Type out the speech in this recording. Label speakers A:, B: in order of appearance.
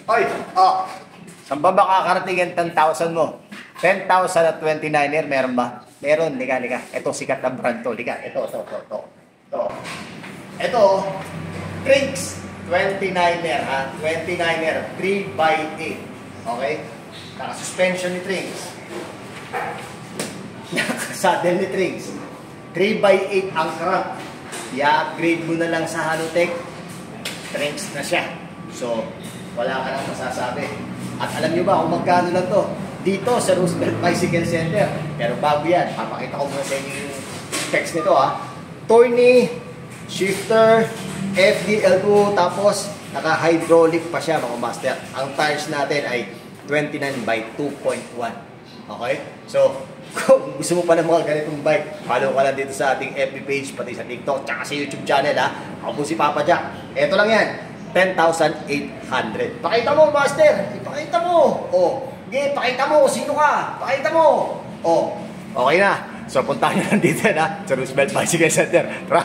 A: Oy, oh. Saan ba makakarating yung 10,000 mo? 10,000 at 29er, meron ba? Meron, liga. Ito, sikat na brand to. Liga, ito. Ito, Trinks 29er, ha? 29er, 3x8. Okay? Naka-suspension ni Trinks. Naka-saddle ni Trinks. 3x8 ang crank. I-upgrade mo na lang sa Halotech. Trinks na siya. So, wala ka nang masasabi. At alam nyo ba kung magkano lang to? Dito sa Roosevelt Bicycle Center. Pero bago yan, papakita ko muna sa inyo yung specs nito, ha. Tourney, shifter, FDL2, tapos naka-hydraulic pa siya, mga master. Ang tires natin ay 29 by 2.1. Okay? So, kung gusto mo pa ng mga ganitong bike, follow ka lang dito sa ating FB page, pati sa TikTok, tsaka sa YouTube channel, ha. Ako po si Papa Jack. Ito lang yan. 10,800. Pakita mo, master. Ipakita mo. Oh, sige, pakita mo. Sino ka? Pakita mo. Oh, okay na. So, puntahan nyo lang dito na sa Roosevelt Bicycle Center. Tara.